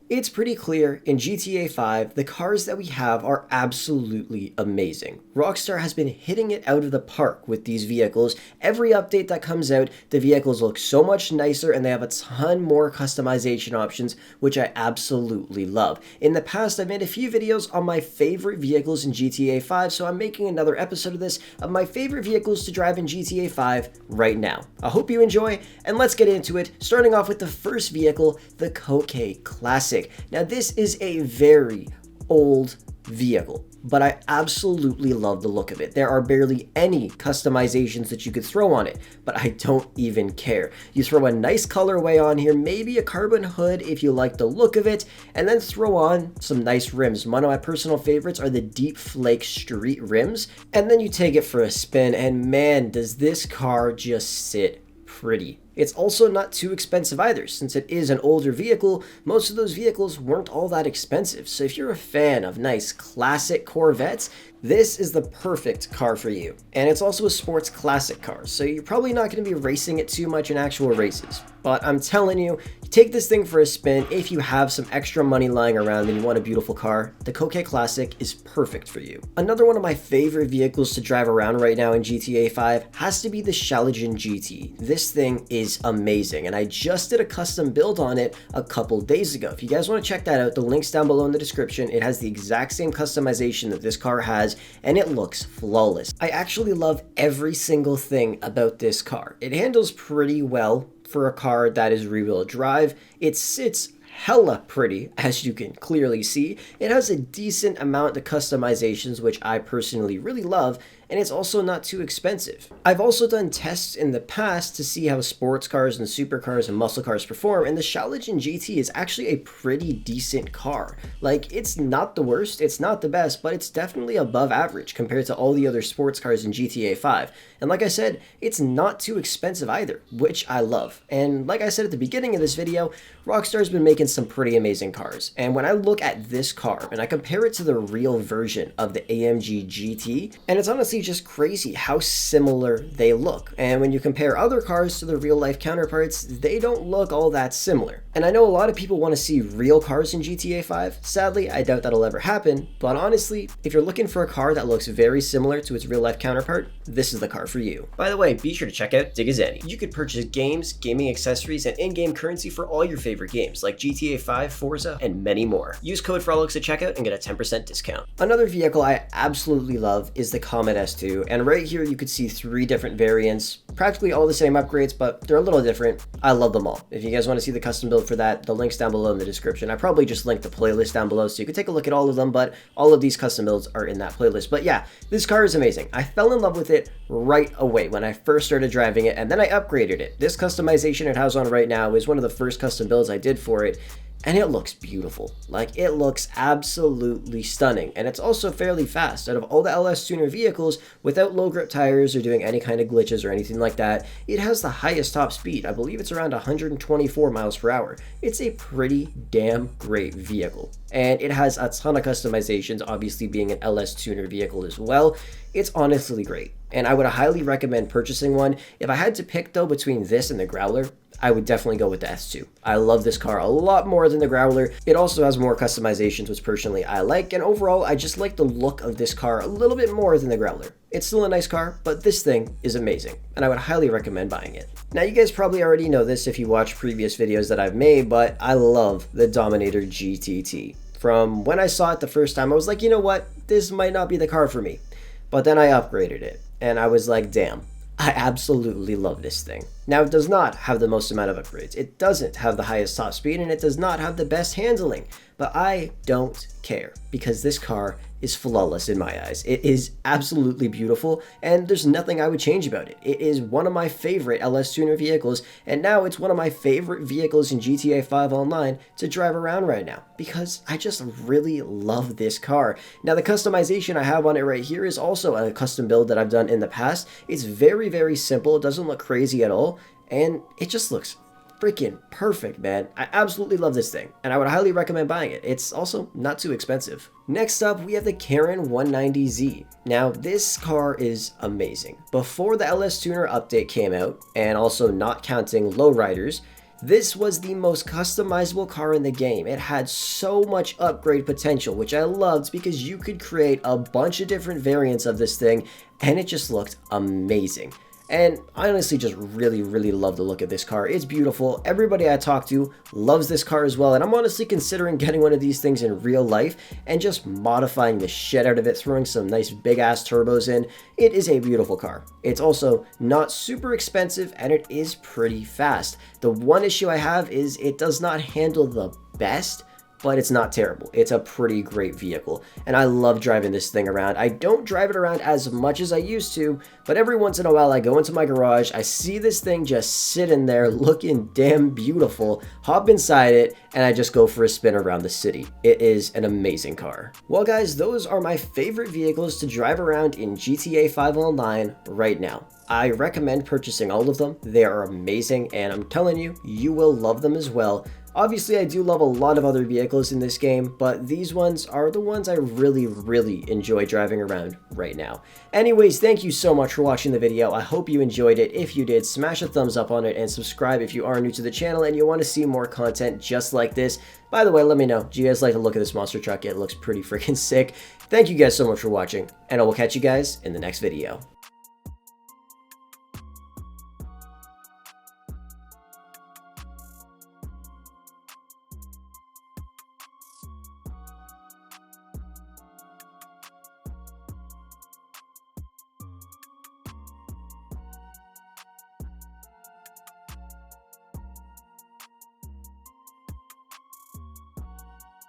It's pretty clear in GTA 5, the cars that we have are absolutely amazing. Rockstar has been hitting it out of the park with these vehicles. Every update that comes out, the vehicles look so much nicer and they have a ton more customization options, which I absolutely love. In the past, I've made a few videos on my favorite vehicles in GTA 5, so I'm making another episode of this of my favorite vehicles to drive in GTA 5 right now. I hope you enjoy, and let's get into it, starting off with the first vehicle, the Comet Classic. Now this is a very old vehicle, but I absolutely love the look of it. There are barely any customizations that you could throw on it, but I don't even care. You throw a nice colorway on here, maybe a carbon hood if you like the look of it, and then throw on some nice rims. One of my personal favorites are the Deep Flake Street rims, and then you take it for a spin, and man, does this car just sit pretty. It's also not too expensive either. Since it is an older vehicle, most of those vehicles weren't all that expensive. So if you're a fan of nice classic Corvettes, this is the perfect car for you. And it's also a sports classic car, so you're probably not going to be racing it too much in actual races. But I'm telling you, take this thing for a spin. If you have some extra money lying around and you want a beautiful car, the Comet Classic is perfect for you. Another one of my favorite vehicles to drive around right now in GTA 5 has to be the Digizani Gtt. This thing is amazing, and I just did a custom build on it a couple days ago. If you guys want to check that out, the link's down below in the description. It has the exact same customization that this car has, and it looks flawless. I actually love every single thing about this car. It handles pretty well for a car that is rear-wheel drive. It sits hella pretty, as you can clearly see. It has a decent amount of customizations, which I personally really love, and it's also not too expensive. I've also done tests in the past to see how sports cars and supercars and muscle cars perform, and the Digizani Gtt is actually a pretty decent car. Like, it's not the worst, it's not the best, but it's definitely above average compared to all the other sports cars in GTA 5. And like I said, it's not too expensive either, which I love. And like I said at the beginning of this video, Rockstar's been making some pretty amazing cars. And when I look at this car and I compare it to the real version of the AMG GT, and it's honestly just crazy how similar they look. And when you compare other cars to their real life counterparts, they don't look all that similar. And I know a lot of people want to see real cars in GTA 5. Sadly, I doubt that'll ever happen, but honestly, if you're looking for a car that looks very similar to its real life counterpart, this is the car for you. By the way, be sure to check out Digizani. You could purchase games, gaming accessories, and in-game currency for all your favorite games like GTA 5, Forza, and many more. Use code ItzFrolickzYT at checkout and get a 10% discount. Another vehicle I absolutely love is the Comet S2, and right here you could see 3 different variants, practically all the same upgrades, but they're a little different. I love them all. If you guys want to see the custom build for that, the link's down below in the description. I probably just linked the playlist down below so you can take a look at all of them, but all of these custom builds are in that playlist. But yeah, this car is amazing. I fell in love with it right away when I first started driving it, and then I upgraded it. This customization it has on right now is one of the first custom builds I did for it, and it looks beautiful. Like, it looks absolutely stunning, and it's also fairly fast. Out of all the LS Tuner vehicles, without low grip tires or doing any kind of glitches or anything like that, it has the highest top speed. I believe it's around 124 miles per hour. It's a pretty damn great vehicle, and it has a ton of customizations, obviously being an LS Tuner vehicle as well. It's honestly great, and I would highly recommend purchasing one. If I had to pick though between this and the Growler, I would definitely go with the S2. I love this car a lot more than the Growler. It also has more customizations, which personally I like, and overall I just like the look of this car a little bit more than the Growler. It's still a nice car, but this thing is amazing, and I would highly recommend buying it. Now, you guys probably already know this if you watch previous videos that I've made, but I love the Dominator Gtt. From when I saw it the first time, I was like, you know what, this might not be the car for me. But then I upgraded it, and I was like, damn, I absolutely love this thing. Now, it does not have the most amount of upgrades. It doesn't have the highest top speed, and it does not have the best handling. But I don't care, because this car is flawless in my eyes. It is absolutely beautiful, and there's nothing I would change about it. It is one of my favorite LS Tuner vehicles, and now it's one of my favorite vehicles in GTA 5 Online to drive around right now, because I just really love this car. Now, the customization I have on it right here is also a custom build that I've done in the past. It's very, very simple. It doesn't look crazy at all, and it just looks freaking perfect, man. I absolutely love this thing, and I would highly recommend buying it. It's also not too expensive. Next up, we have the Karen 190Z. Now, this car is amazing. Before the LS Tuner update came out, and also not counting lowriders, This was the most customizable car in the game. It had so much upgrade potential, which I loved because you could create a bunch of different variants of this thing, and it just looked amazing. And I honestly just really love the look of this car. It's beautiful. Everybody I talk to loves this car as well, and I'm honestly considering getting one of these things in real life and just modifying the shit out of it, throwing some nice big ass turbos in. It is a beautiful car. It's also not super expensive, and it is pretty fast. The one issue I have is it does not handle the best, but it's not terrible. It's a pretty great vehicle, and I love driving this thing around. I don't drive it around as much as I used to, but every once in a while I go into my garage, I see this thing just sitting there looking damn beautiful, hop inside it, and I just go for a spin around the city. It is an amazing car. Well guys, those are my favorite vehicles to drive around in GTA 5 Online right now. I recommend purchasing all of them. They are amazing, and I'm telling you, you will love them as well. Obviously, I do love a lot of other vehicles in this game, but these ones are the ones I really enjoy driving around right now. Anyways, thank you so much for watching the video. I hope you enjoyed it. If you did, smash a thumbs up on it and subscribe if you are new to the channel and you want to see more content just like this. By the way, let me know, do you guys like the look of this monster truck? It looks pretty freaking sick. Thank you guys so much for watching, and I will catch you guys in the next video.